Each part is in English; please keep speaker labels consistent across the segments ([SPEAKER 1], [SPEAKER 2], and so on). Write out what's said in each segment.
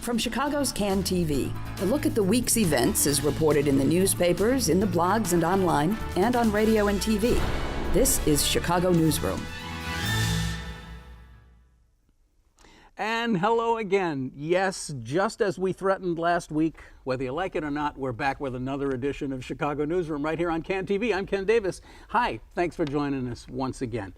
[SPEAKER 1] From Chicago's Can TV, a look at the week's events is reported in the newspapers, in the blogs and online, and on radio and TV. This is Chicago Newsroom.
[SPEAKER 2] And hello again. Yes, just as we threatened last week, whether you like it or not, we're back with another edition of Chicago Newsroom right here on Can TV. I'm Ken Davis. Hi, thanks for joining us once again.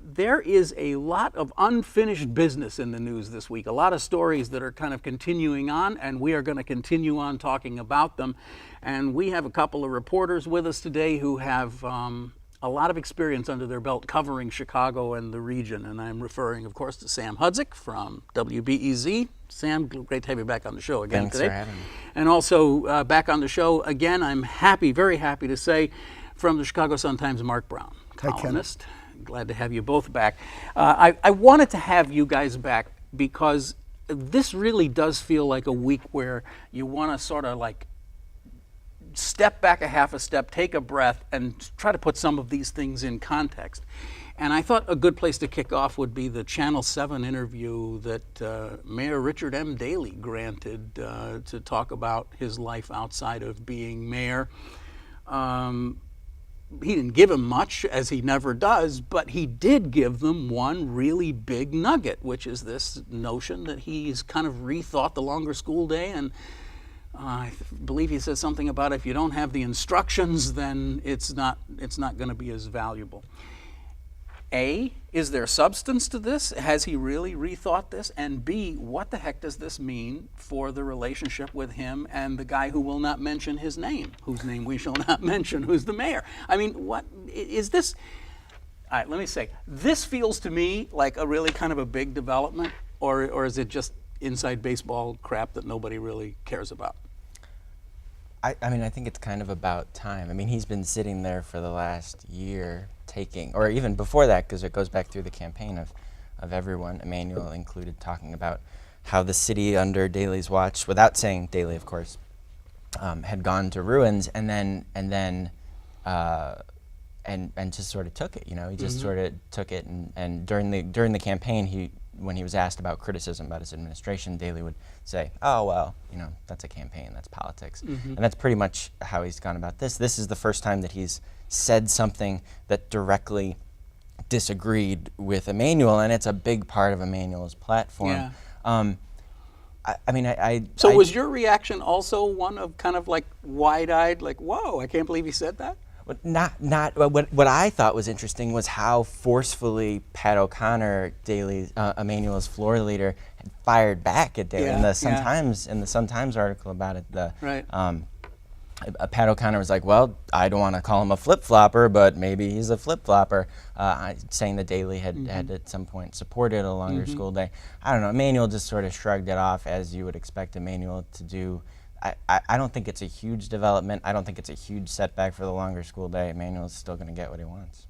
[SPEAKER 2] There is a lot of unfinished business in the news this week, a lot of stories that are kind of continuing on, and we are going to continue on talking about them. And we have a couple of reporters with us today who have a lot of experience under their belt covering Chicago and the region. And I'm referring, of course, to Sam Hudzik from WBEZ. Sam, great to have you back on the show again
[SPEAKER 3] Thanks
[SPEAKER 2] today.
[SPEAKER 3] for having me.
[SPEAKER 2] And also back on the show again, I'm happy, very happy to say, from the Chicago Sun-Times, Mark Brown, columnist. Glad to have you both back. I wanted to have you guys back because this really does feel like a week where you want to sort of like step back a half a step, take a breath, and try to put some of these things in context. And I thought a good place to kick off would be the Channel 7 interview that Mayor Richard M. Daley granted to talk about his life outside of being mayor. He didn't give them much, as he never does, but he did give them one really big nugget, which is this notion that he's kind of rethought the longer school day. And I believe he says something about if you don't have the instructions, then it's not going to be as valuable. A, is there substance to this? Has he really rethought this? And B, what the heck does this mean for the relationship with him and the guy who will not mention his name, whose name we shall not mention, who's the mayor? I mean, what is this? All right, let me say, this feels to me like a really kind of a big development, or is it just inside baseball crap that nobody really cares about?
[SPEAKER 3] I mean, I think it's kind of about time. I mean, he's been sitting there for the last year taking, or even before that, because it goes back through the campaign of everyone, Emmanuel included, talking about how the city under Daley's watch, without saying Daley, of course, had gone to ruins, and just sort of took it. You know, he just sort of took it, and during the campaign, when he was asked about criticism about his administration, Daley would say, "Oh well, you know, that's a campaign, that's politics," and that's pretty much how he's gone about this. This is the first time that he's said something that directly disagreed with Emmanuel, and it's a big part of Emmanuel's platform. Yeah. So
[SPEAKER 2] was your reaction also one of kind of like wide-eyed, like, whoa, I can't believe he said that?
[SPEAKER 3] What I thought was interesting was how forcefully Pat O'Connor, Emmanuel's floor leader, had fired back at Daley in the Sun-Times article about it. Pat O'Connor was like, "Well, I don't want to call him a flip-flopper, but maybe he's a flip-flopper," saying that Daley had at some point supported a longer school day. I don't know. Emmanuel just sort of shrugged it off, as you would expect Emmanuel to do. I don't think it's a huge development. I don't think it's a huge setback for the longer school day. Emmanuel's still going to get what he wants.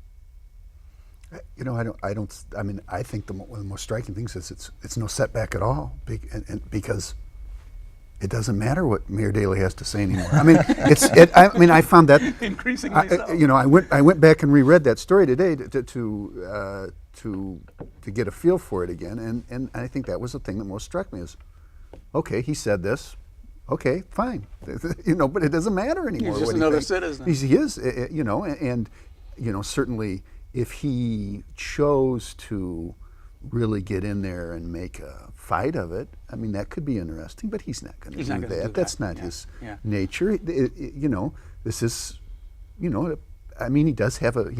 [SPEAKER 4] You know, I mean, I think one of the most striking things is it's no setback at all, because it doesn't matter what Mayor Daley has to say anymore. I mean, I found that
[SPEAKER 2] increasingly so.
[SPEAKER 4] You know, I went back and reread that story today to get a feel for it again, and I think that was the thing that most struck me is, okay, he said this. Okay, fine. You know, but it doesn't matter anymore.
[SPEAKER 2] He's just another citizen.
[SPEAKER 4] He is, you know, and you know, certainly if he chose to really get in there and make a fight of it, I mean, that could be interesting. But he's not going to do that. That's not his nature. You know, this is, you know, I mean, he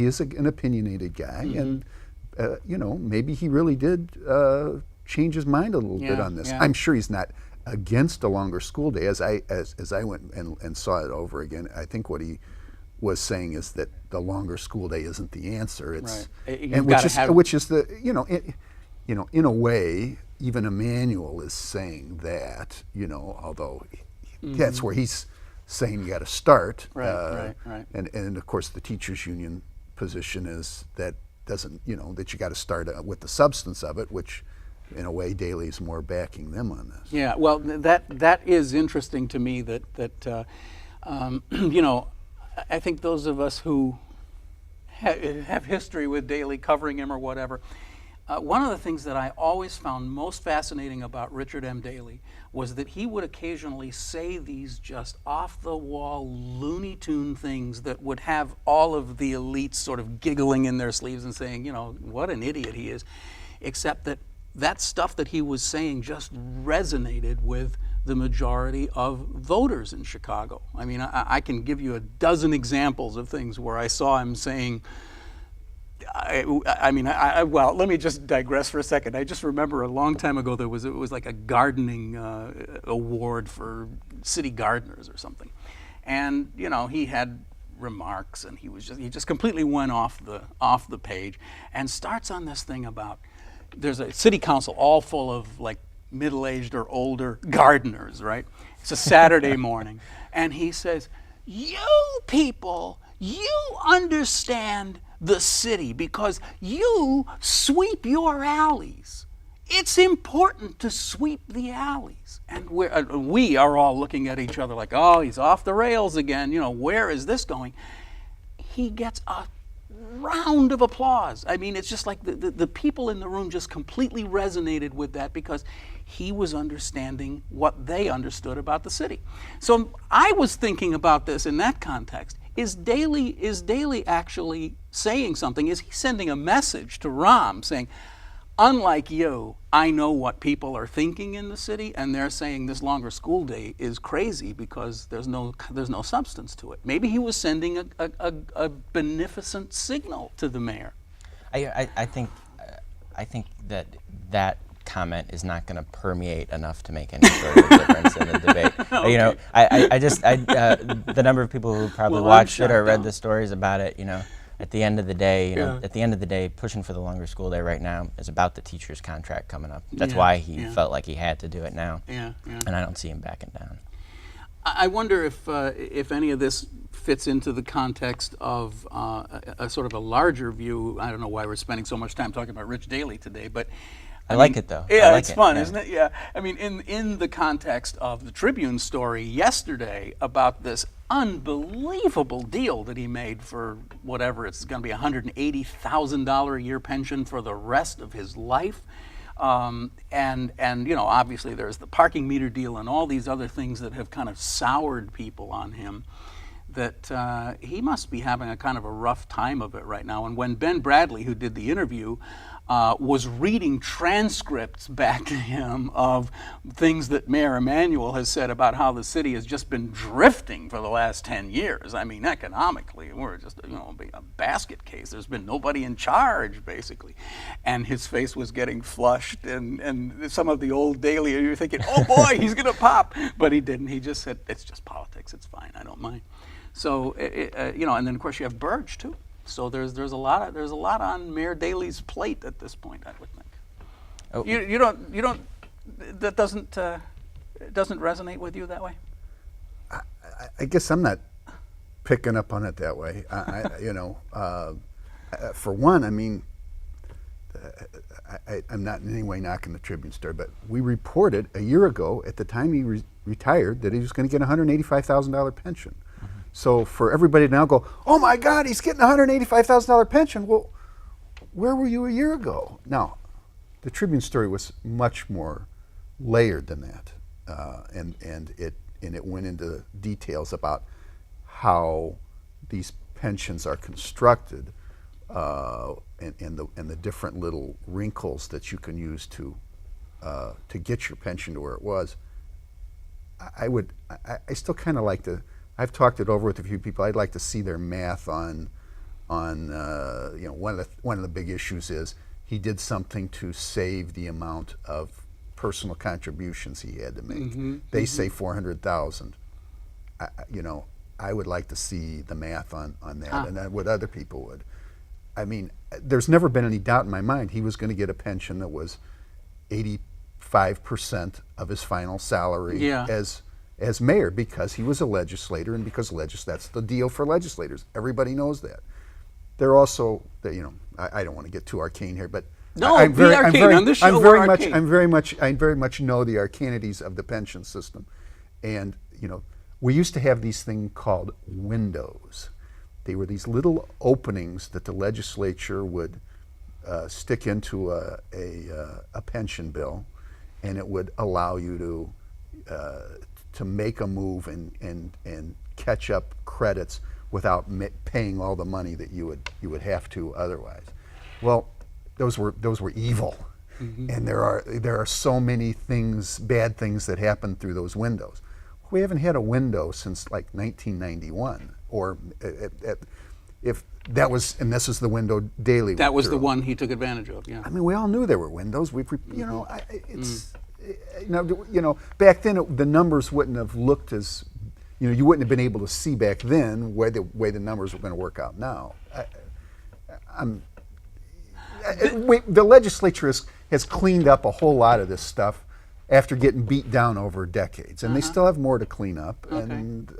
[SPEAKER 4] is an opinionated guy, and you know, maybe he really did change his mind a little bit on this. I'm sure he's not against a longer school day. As I went and saw it over again, I think what he was saying is that the longer school day isn't the answer. It's which is the in a way, even Emmanuel is saying that, you know, although that's where he's saying you got to start. Right. And of course the teachers union position is that doesn't, you know, that you got to start with the substance of it, which in a way Daley's more backing them on this.
[SPEAKER 2] Yeah, well, that is interesting to me that you know, I think those of us who have history with Daley, covering him or whatever, one of the things that I always found most fascinating about Richard M. Daley was that he would occasionally say these just off-the-wall Looney Tune things that would have all of the elites sort of giggling in their sleeves and saying, you know, what an idiot he is, except that that stuff that he was saying just resonated with the majority of voters in Chicago. I mean, I can give you a dozen examples of things where I saw him saying, well, let me just digress for a second. I just remember a long time ago it was like a gardening award for city gardeners or something, and you know he had remarks and he just completely went off the page and starts on this thing about there's a city council all full of like middle-aged or older gardeners, right? It's a Saturday morning, and he says, "You people, you understand the city because you sweep your alleys. It's important to sweep the alleys." And we are all looking at each other like, oh, he's off the rails again. You know, where is this going? He gets a round of applause. I mean, it's just like the people in the room just completely resonated with that because he was understanding what they understood about the city. So I was thinking about this in that context. Is Daley actually saying something? Is he sending a message to Rahm saying, unlike you, I know what people are thinking in the city, and they're saying this longer school day is crazy because there's no substance to it. Maybe he was sending a beneficent signal to the mayor.
[SPEAKER 3] I think that comment is not going to permeate enough to make any sort of difference in the debate.
[SPEAKER 2] Okay.
[SPEAKER 3] You know, the number of people who probably watched it or read the stories about it, you know, at the end of the day, pushing for the longer school day right now is about the teacher's contract coming up. That's why he felt like he had to do it now. And I don't see him backing down.
[SPEAKER 2] I wonder if any of this fits into the context of a sort of a larger view. I don't know why we're spending so much time talking about Rich Daley today, but
[SPEAKER 3] I like it though.
[SPEAKER 2] Yeah,
[SPEAKER 3] like
[SPEAKER 2] it's fun,
[SPEAKER 3] yeah.
[SPEAKER 2] Isn't it? Yeah. I mean, in the context of the Tribune story yesterday about this unbelievable deal that he made for whatever it's going to be $180,000 a year pension for the rest of his life, and you know, obviously there's the parking meter deal and all these other things that have kind of soured people on him. That he must be having a kind of a rough time of it right now. And when Ben Bradley, who did the interview, was reading transcripts back to him of things that Mayor Emanuel has said about how the city has just been drifting for the last 10 years. I mean, economically, we're just, you know, a basket case. There's been nobody in charge, basically. And his face was getting flushed, and some of the old Daley, you're thinking, oh boy, he's going to pop. But he didn't. He just said, it's just politics. It's fine. I don't mind. So, you know, and then of course you have Burge too. So there's a lot on Mayor Daley's plate at this point, I would think. Oh. You don't that doesn't resonate with you that way?
[SPEAKER 4] I guess I'm not picking up on it that way. For one, I mean, I'm not in any way knocking the Tribune story, but we reported a year ago at the time he retired that he was going to get a $185,000 pension. So for everybody to now go, oh my God, he's getting a $185,000 pension. Well, where were you a year ago? Now, the Tribune story was much more layered than that, and it went into details about how these pensions are constructed, and the different little wrinkles that you can use to get your pension to where it was. I still kind of like to. I've talked it over with a few people. I'd like to see their math on you know, one of the big issues is he did something to save the amount of personal contributions he had to make. They say 400,000. You know, I would like to see the math on that, and then what other people would. I mean, there's never been any doubt in my mind he was going to get a pension that was 85% of his final salary as mayor, because he was a legislator, and because that's the deal for legislators. Everybody knows that. They're also, you know, I don't want to get too arcane here, but I very much know the arcanities of the pension system, and you know, we used to have these things called windows. They were these little openings that the legislature would stick into a pension bill, and it would allow you to make a move and catch up credits without paying all the money that you would have to otherwise. Well, those were evil, and there are so many bad things that happen through those windows. We haven't had a window since like 1991, or if that was, and this is the window Daley.
[SPEAKER 2] That was the one he took advantage of. Yeah.
[SPEAKER 4] I mean, we all knew there were windows. Back then the numbers wouldn't have looked as, you wouldn't have been able to see back then the way the numbers were going to work out now. The legislature has cleaned up a whole lot of this stuff after getting beat down over decades, and they still have more to clean up.
[SPEAKER 2] Okay.
[SPEAKER 4] And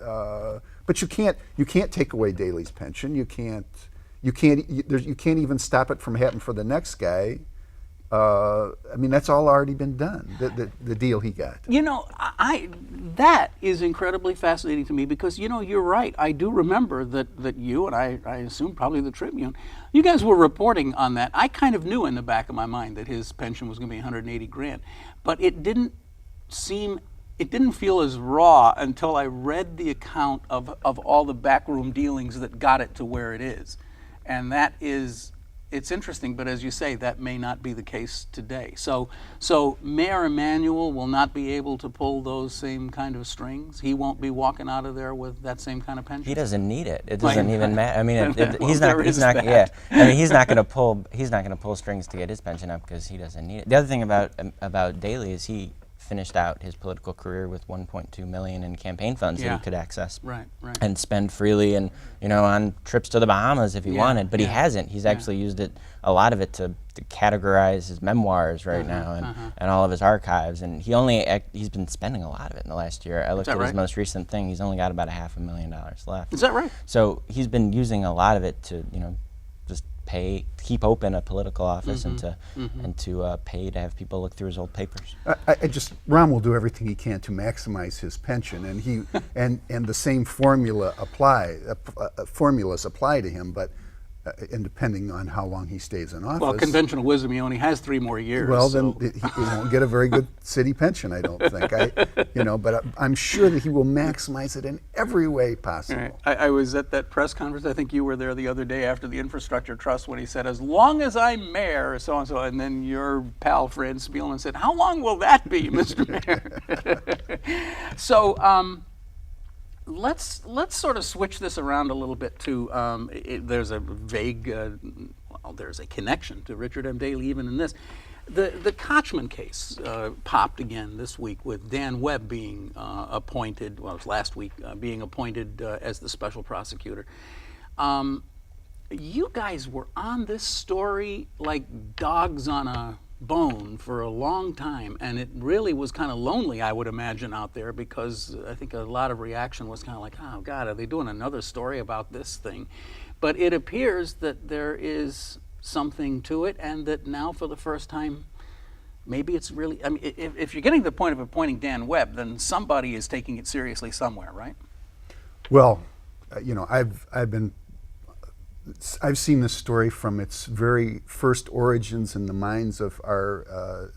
[SPEAKER 4] but you can't take away Daley's pension. You can't even stop it from happening for the next guy. I mean, that's all already been done. The deal he got.
[SPEAKER 2] That is incredibly fascinating to me because you're right. I do remember that you and I assume probably the Tribune, you guys were reporting on that. I kind of knew in the back of my mind that his pension was going to be $180,000, but it didn't feel as raw until I read the account of all the backroom dealings that got it to where it is, and it's interesting, but as you say, that may not be the case today. So Mayor Emanuel will not be able to pull those same kind of strings. He won't be walking out of there with that same kind of pension.
[SPEAKER 3] He doesn't need it. It doesn't even matter. I mean,
[SPEAKER 2] Well,
[SPEAKER 3] he's not. Yeah. I mean, he's not going to pull strings to get his pension up because he doesn't need it. The other thing about Daley is he finished out his political career with $1.2 million in campaign funds that he could access and spend freely and on trips to the Bahamas if he wanted, but he hasn't. He's actually used a lot of it to categorize his memoirs now and all of his archives, and he's been spending a lot of it in the last year. I looked at his most recent thing. He's only got about $500,000 left.
[SPEAKER 2] Is that right?
[SPEAKER 3] So he's been using a lot of it to just keep open a political office and to pay to have people look through his old papers.
[SPEAKER 4] Ron will do everything he can to maximize his pension, and he and the same formulas apply to him, but and depending on how long he stays in office.
[SPEAKER 2] Well, conventional wisdom, he only has 3 more years.
[SPEAKER 4] Well, then he won't get a very good city pension, I don't think. But I'm sure that he will maximize it in every way possible.
[SPEAKER 2] Right. I was at that press conference. I think you were there the other day after the Infrastructure Trust when he said, "As long as I'm mayor, so and so," and then your pal Fran Spielman said, "How long will that be, Mr. Mayor?" So. Let's sort of switch this around a little bit to, there's a vague, there's a connection to Richard M. Daley even in this. The Koschman case popped again this week with Dan Webb being appointed, well, it was last week, being appointed as the special prosecutor. You guys were on this story like dogs on a bone for a long time, and it really was kind of lonely, I would imagine, out there, because I think a lot of reaction was kind of like, oh God, are they doing another story about this thing? But it appears that there is something to it, and that now for the first time, maybe it's really, I mean, if you're getting to the point of appointing Dan Webb, then somebody is taking it seriously somewhere, right?
[SPEAKER 4] Well, I've seen this story from its very first origins in the minds of our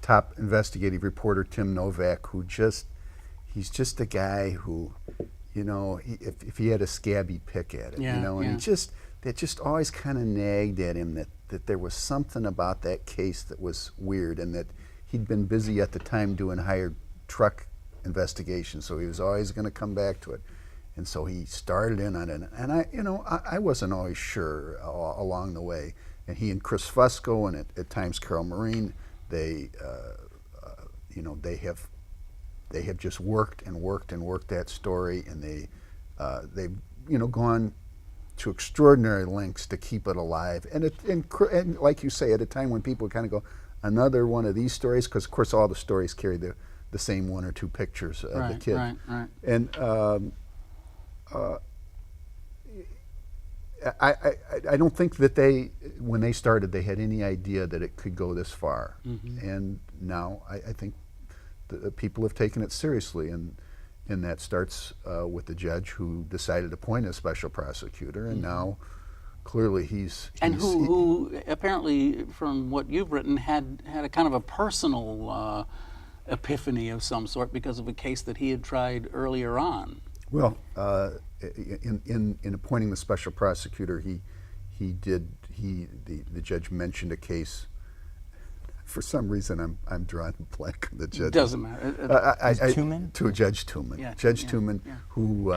[SPEAKER 4] top investigative reporter, Tim Novak, he's just a guy who, if he had a scab, he'd pick at it, and that just always kind of nagged at him that there was something about that case that was weird, and that he'd been busy at the time doing hired truck investigations, so he was always going to come back to it. And so he started in on it, and I wasn't always sure along the way. And he and Chris Fusco and at times Carol Marine, they have just worked that story, and they've gone to extraordinary lengths to keep it alive. And like you say, at a time when people kind of go, another one of these stories, because of course all the stories carry the same 1 or 2 pictures of the kid,
[SPEAKER 2] right.
[SPEAKER 4] And. I don't think that when they started, they had any idea that it could go this far. And now I think the people have taken it seriously, and that starts with the judge who decided to appoint a special prosecutor, and now clearly he's
[SPEAKER 2] and who apparently, from what you've written, had a kind of a personal epiphany of some sort because of a case that he had tried earlier on.
[SPEAKER 4] Well, in appointing the special prosecutor, the judge mentioned a case. For some reason, I'm drawing a blank on the judge.
[SPEAKER 2] Doesn't matter.
[SPEAKER 3] Tooman?
[SPEAKER 4] To Judge Tooman.
[SPEAKER 2] Yeah,
[SPEAKER 4] Judge
[SPEAKER 2] yeah,
[SPEAKER 4] Tooman,
[SPEAKER 2] yeah.
[SPEAKER 4] who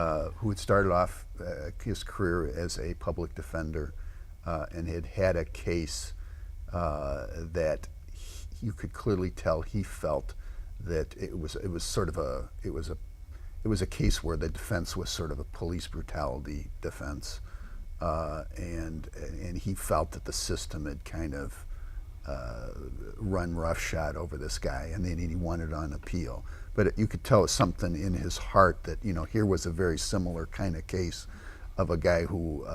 [SPEAKER 4] had started off his career as a public defender and had a case that you could clearly tell he felt that it was a case where the defense was sort of a police brutality defense, and he felt that the system had kind of run roughshod over this guy, and then he wanted on appeal. But you could tell something in his heart that here was a very similar kind of case of a guy who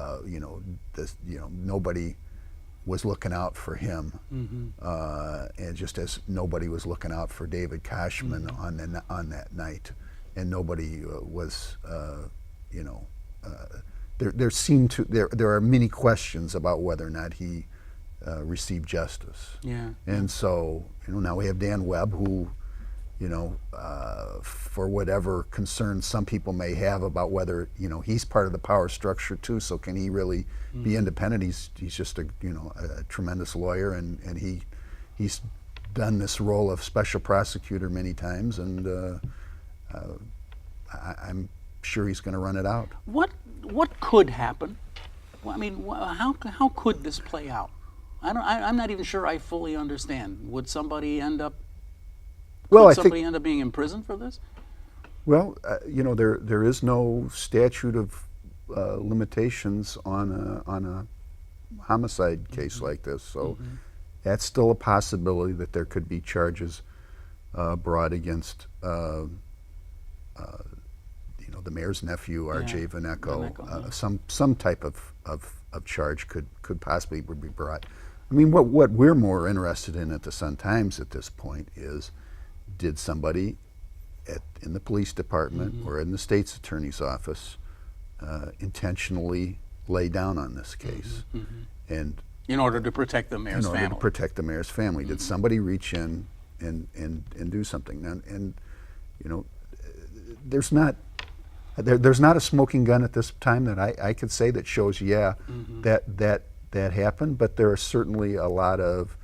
[SPEAKER 4] nobody was looking out for him, and just as nobody was looking out for David Koschman on that night, and nobody was there are many questions about whether or not he received justice.
[SPEAKER 2] Yeah.
[SPEAKER 4] And so, now we have Dan Webb, who, for whatever concerns some people may have about whether, he's part of the power structure too, so can he really be independent? He's just a tremendous lawyer, and he's done this role of special prosecutor many times, and I'm sure he's going to run it out.
[SPEAKER 2] What could happen? Well, I mean, how could this play out? I'm not even sure I fully understand. Would somebody end up? End up being in prison for this?
[SPEAKER 4] Well, there is no statute of limitations on a homicide case like this, so that's still a possibility that there could be charges brought against the mayor's nephew, R.J. Vaneco. Some type of charge could possibly be brought. I mean, what we're more interested in at the Sun-Times at this point is, did somebody in the police department or in the state's attorney's office intentionally lay down on this case? And
[SPEAKER 2] in order to protect the mayor's family.
[SPEAKER 4] In order to protect the mayor's family. Did somebody reach in and do something? And there's not a smoking gun at this time that I could say that shows that happened, but there are certainly a lot of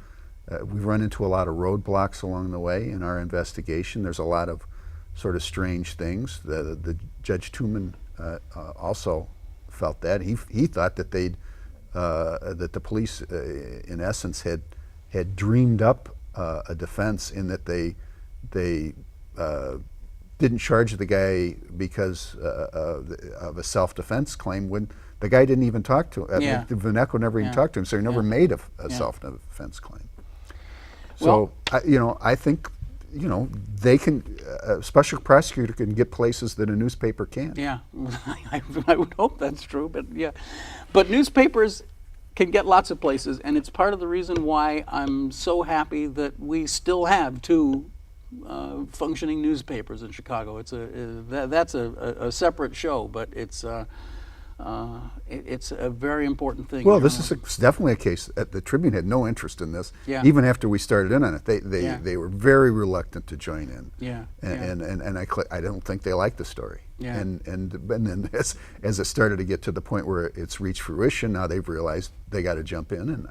[SPEAKER 4] we've run into a lot of roadblocks along the way in our investigation. There's a lot of sort of strange things. The Judge Tooman also felt that he thought that that the police in essence had dreamed up a defense in that they didn't charge the guy because of a self-defense claim when the guy didn't even talk to him. Vaneco never even talked to him, so he never made a self-defense claim. So, I think, they can, a special prosecutor can get places that a newspaper can't.
[SPEAKER 2] Yeah, I would hope that's true, but yeah. But newspapers can get lots of places, and it's part of the reason why I'm so happy that we still have two functioning newspapers in Chicago. That's a separate show, but it's a very important thing.
[SPEAKER 4] Well, this is definitely a case. The Tribune had no interest in this, even after we started in on it. They were very reluctant to join in. And I don't think they liked the story. And then as it started to get to the point where it's reached fruition, now they've realized they got to jump in.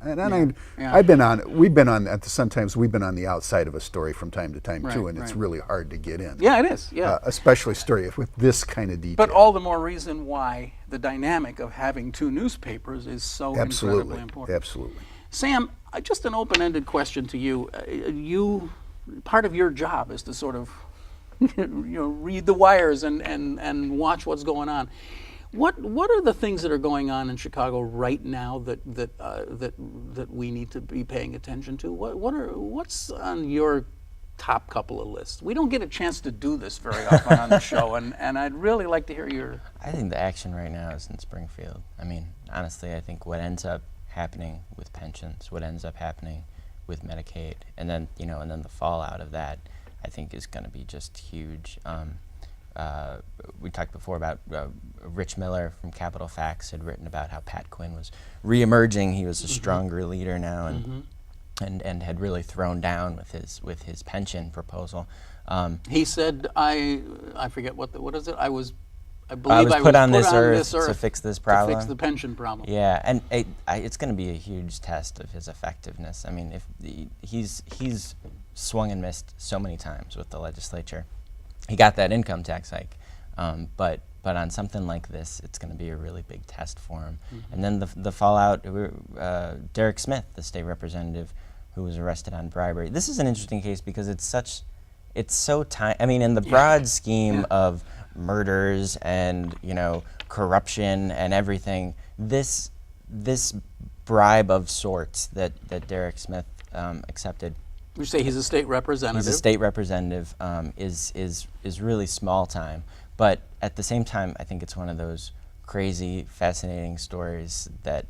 [SPEAKER 4] We've been on at the Sun-Times. We've been on the outside of a story from time to time too, and it's really hard to get in.
[SPEAKER 2] Yeah, it is. Yeah,
[SPEAKER 4] especially a story with this kind of detail.
[SPEAKER 2] But all the more reason why the dynamic of having two newspapers is so incredibly important.
[SPEAKER 4] Absolutely.
[SPEAKER 2] Sam, just an open-ended question to you. Part of your job is to sort of read the wires and watch what's going on. What are the things that are going on in Chicago right now that we need to be paying attention to? What's on your top couple of lists? We don't get a chance to do this very often on the show, and I'd really like to hear your...
[SPEAKER 3] I think the action right now is in Springfield. I mean, honestly, I think what ends up happening with pensions, what ends up happening with Medicaid, and then the fallout of that, I think is going to be just huge. we talked before about Rich Miller from Capital Facts had written about how Pat Quinn was reemerging. He was a stronger leader now, and had really thrown down with his pension proposal.
[SPEAKER 2] He said, I forget what is it? I believe
[SPEAKER 3] I was put on this earth to fix this problem.
[SPEAKER 2] To fix the pension problem.
[SPEAKER 3] Yeah, and it's going to be a huge test of his effectiveness. I mean, if he's swung and missed so many times with the legislature. He got that income tax hike, but on something like this, it's going to be a really big test for him. And then the fallout. Derek Smith, the state representative, who was arrested on bribery. This is an interesting case because it's so tiny. I mean, in the broad scheme of murders and corruption and everything, this bribe of sorts that Derek Smith accepted.
[SPEAKER 2] You say he's a state representative.
[SPEAKER 3] He's a state representative. Is really small time, but at the same time, I think it's one of those crazy, fascinating stories that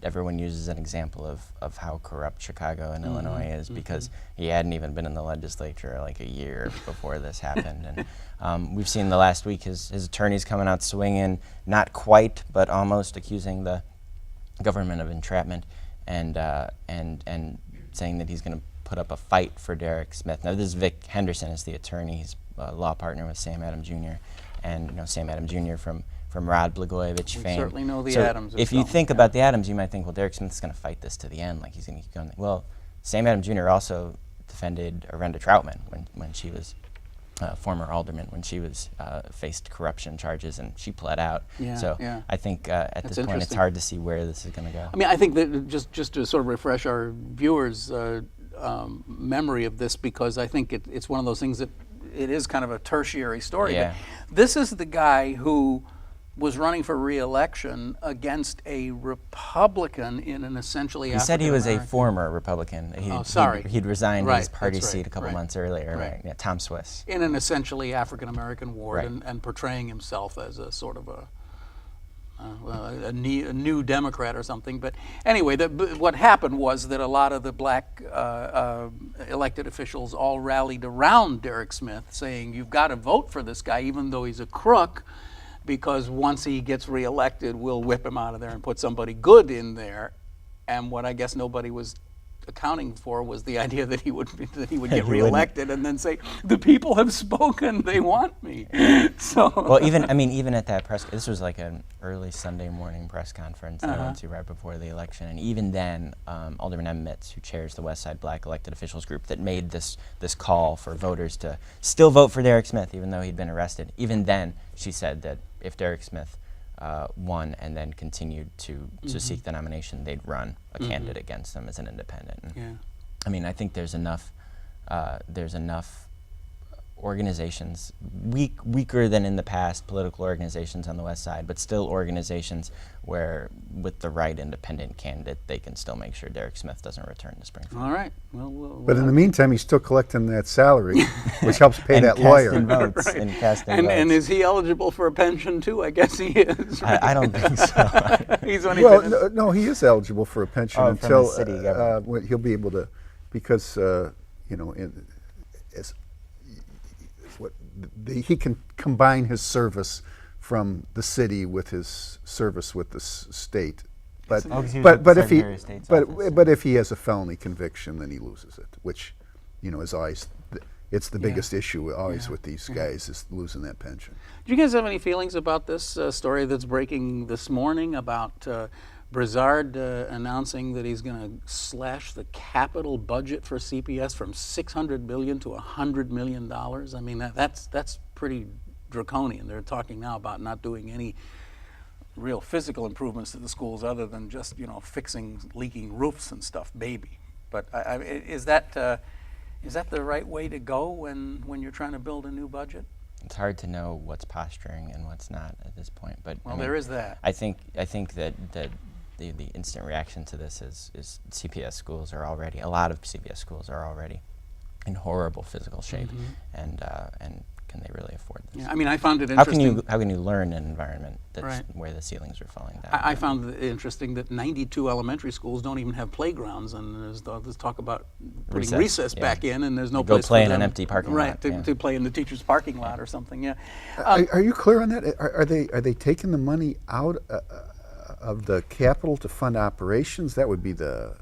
[SPEAKER 3] everyone uses as an example of how corrupt Chicago and Illinois is, because he hadn't even been in the legislature like a year before this happened. And we've seen the last week his attorneys coming out swinging, not quite, but almost, accusing the government of entrapment, and saying that he's going to put up a fight for Derek Smith. Now, this is Vic Henderson is the attorney. He's a law partner with Sam Adams Jr. And Sam Adams Jr. from Rod Blagojevich fame.
[SPEAKER 2] Certainly know the
[SPEAKER 3] so
[SPEAKER 2] Adams.
[SPEAKER 3] If you think about the Adams, you might think, well, Derek Smith's going to fight this to the end, like he's going to keep going. Well, Sam Adams Jr. also defended Arenda Troutman when she was former alderman, when she was faced corruption charges, and she pled out. I think at this point it's hard to see where this is going to go.
[SPEAKER 2] I mean, I think that just to sort of refresh our viewers' memory of this, because I think it's one of those things that it is kind of a tertiary story.
[SPEAKER 3] Yeah.
[SPEAKER 2] This is the guy who was running for re-election against a Republican in an essentially
[SPEAKER 3] He said he was a former Republican. He'd resigned his party seat a couple months earlier. Right. Yeah, Tom Swiss.
[SPEAKER 2] In an essentially African-American ward,
[SPEAKER 3] Right.
[SPEAKER 2] and portraying himself as a sort of a new Democrat or something. But anyway, what happened was that a lot of the black elected officials all rallied around Derek Smith, saying, you've got to vote for this guy, even though he's a crook, because once he gets reelected, we'll whip him out of there and put somebody good in there. And what I guess nobody was accounting for was the idea that he would get reelected and then say, the people have spoken, they want me. So
[SPEAKER 3] well, even at that this was like an early Sunday morning press conference that I went to right before the election, and even then, Alderman M. Mitz, who chairs the West Side Black Elected Officials Group that made this call for voters to still vote for Derek Smith even though he'd been arrested, even then she said that if Derek Smith won and then continued to seek the nomination, they'd run a candidate against them as an independent. And I mean, I think there's enough organizations, weaker than in the past, political organizations on the West Side, but still organizations where, with the right independent candidate, they can still make sure Derek Smith doesn't return to Springfield.
[SPEAKER 2] all right. Well,
[SPEAKER 4] But in the meantime, he's still collecting that salary, which helps pay that lawyer.
[SPEAKER 3] And casting votes.
[SPEAKER 2] and is he eligible for a pension too? I guess he is. Right?
[SPEAKER 3] I don't think so.
[SPEAKER 2] He's only
[SPEAKER 4] No, he is eligible for a pension
[SPEAKER 3] from
[SPEAKER 4] until
[SPEAKER 3] the city government.
[SPEAKER 4] when he'll be able to, because he can combine his service from the city with his service with the state. But if he has a felony conviction, then he loses it, which is always it's the biggest issue always with these guys, is losing that pension.
[SPEAKER 2] Do you guys have any feelings about this story that's breaking this morning about Brizard announcing that he's going to slash the capital budget for CPS from $600 million to $100 million? I mean, that's pretty draconian. They're talking now about not doing any real physical improvements to the schools other than just fixing leaking roofs and stuff, maybe. But is that the right way to go when you're trying to build a new budget?
[SPEAKER 3] It's hard to know what's posturing and what's not at this point. But
[SPEAKER 2] there is that.
[SPEAKER 3] I think that the instant reaction to this is CPS schools are already, a lot of CPS schools are already in horrible physical shape, and can they really afford this?
[SPEAKER 2] Yeah, I mean, I found it interesting.
[SPEAKER 3] How can you learn an environment that's
[SPEAKER 2] Right.
[SPEAKER 3] where the ceilings are falling down?
[SPEAKER 2] I found it interesting that 92 elementary schools don't even have playgrounds, and there's talk about putting recess back in, and there's no place
[SPEAKER 3] go play
[SPEAKER 2] for
[SPEAKER 3] in
[SPEAKER 2] them,
[SPEAKER 3] an empty parking
[SPEAKER 2] right,
[SPEAKER 3] lot.
[SPEAKER 2] to play in the teacher's parking lot or something. Yeah.
[SPEAKER 4] Are you clear on that? Are they taking the money out of the capital to fund operations? That would be the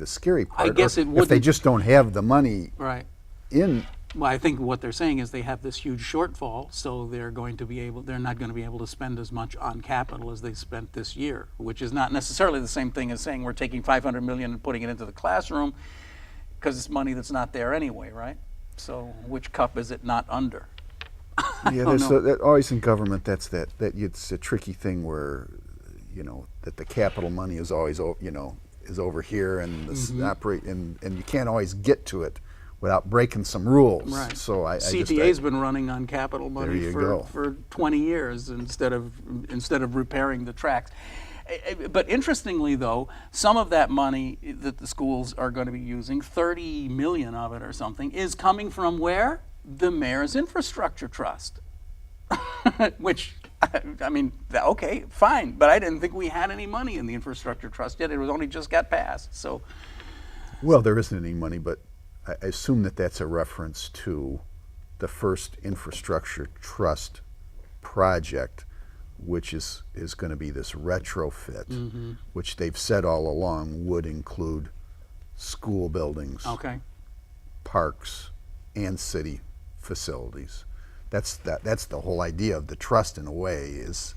[SPEAKER 4] scary part.
[SPEAKER 2] I guess it
[SPEAKER 4] would. If they
[SPEAKER 2] wouldn't-
[SPEAKER 4] just don't have the money
[SPEAKER 2] Right.
[SPEAKER 4] in.
[SPEAKER 2] Well, I think what they're saying is they have this huge shortfall, so they're not going to be able to spend as much on capital as they spent this year, which is not necessarily the same thing as saying we're taking $500 million and putting it into the classroom, because it's money that's not there anyway, right? So which cup is it not under?
[SPEAKER 4] Yeah, there's always in government. That it's a tricky thing where, that the capital money is always is over here, and and you can't always get to it without breaking some rules.
[SPEAKER 2] Right.
[SPEAKER 4] So
[SPEAKER 2] CTA's been running on capital money
[SPEAKER 4] go.
[SPEAKER 2] for 20 years instead of repairing the tracks. But interestingly, though, some of that money that the schools are going to be using, 30 million of it or something, is coming from where? The mayor's infrastructure trust. Which, I mean, okay, fine, but I didn't think we had any money in the infrastructure trust yet. It was only just got passed. So,
[SPEAKER 4] well, there isn't any money, but I assume that's a reference to the first infrastructure trust project, which is going to be this retrofit, which they've said all along would include school buildings, parks, and city facilities. That's the whole idea of the trust, in a way, is,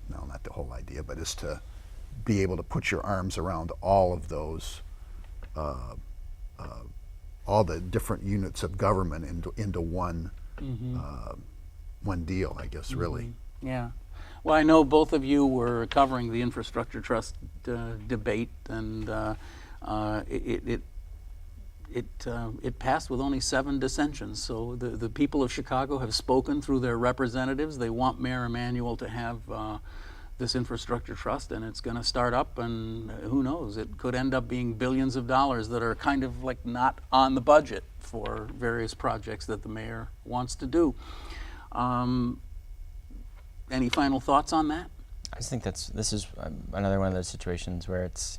[SPEAKER 4] no, not the whole idea, but is to be able to put your arms around all of those, all the different units of government into one one deal, I guess, really.
[SPEAKER 2] Yeah. Well, I know both of you were covering the infrastructure trust debate, and it passed with only 7 dissensions. So the people of Chicago have spoken through their representatives. They want Mayor Emanuel to have this infrastructure trust, and it's going to start up, and who knows, it could end up being billions of dollars that are kind of like not on the budget for various projects that the mayor wants to do. Any final thoughts on that?
[SPEAKER 3] I just think this is another one of those situations where it's,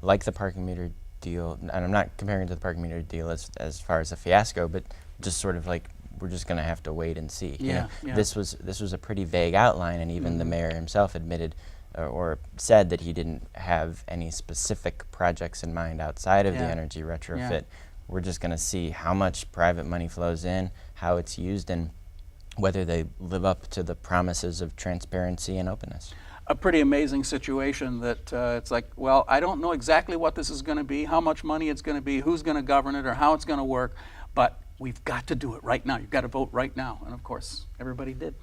[SPEAKER 3] like the parking meter deal, and I'm not comparing it to the parking meter deal as far as a fiasco, but just sort of like, we're just going to have to wait and see. This was a pretty vague outline, and even the mayor himself admitted or said that he didn't have any specific projects in mind outside of the energy retrofit. Yeah. We're just going to see how much private money flows in, how it's used, and whether they live up to the promises of transparency and openness.
[SPEAKER 2] A pretty amazing situation that it's like, well, I don't know exactly what this is going to be, how much money it's going to be, who's going to govern it, or how it's going to work, but we've got to do it right now. You've got to vote right now. And of course, everybody did.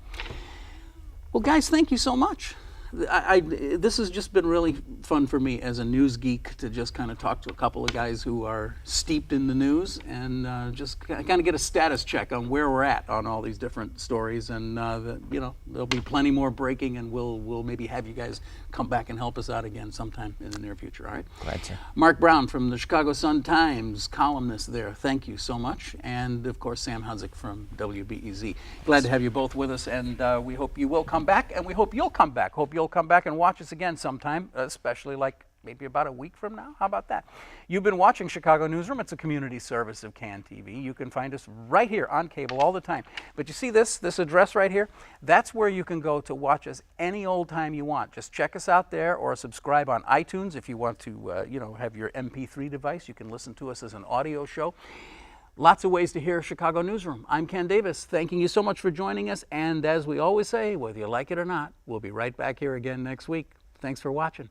[SPEAKER 2] Well, guys, thank you so much. This has just been really fun for me as a news geek to just kind of talk to a couple of guys who are steeped in the news and just kind of get a status check on where we're at on all these different stories. And there'll be plenty more breaking, and we'll maybe have you guys come back and help us out again sometime in the near future. All right.
[SPEAKER 3] Glad to.
[SPEAKER 2] Mark Brown from the Chicago Sun-Times, columnist there. Thank you so much. And of course, Sam Hudzik from WBEZ. Glad to have you both with us, and we hope you will come back, and we hope you'll come back. Hope you'll come back and watch us again sometime, especially like maybe about a week from now. How about that? You've been watching Chicago Newsroom. It's a community service of CAN TV. You can find us right here on cable all the time. But you see this address right here? That's where you can go to watch us any old time you want. Just check us out there, or subscribe on iTunes if you want to have your MP3 device. You can listen to us as an audio show. Lots of ways to hear Chicago Newsroom. I'm Ken Davis, thanking you so much for joining us. And as we always say, whether you like it or not, we'll be right back here again next week. Thanks for watching.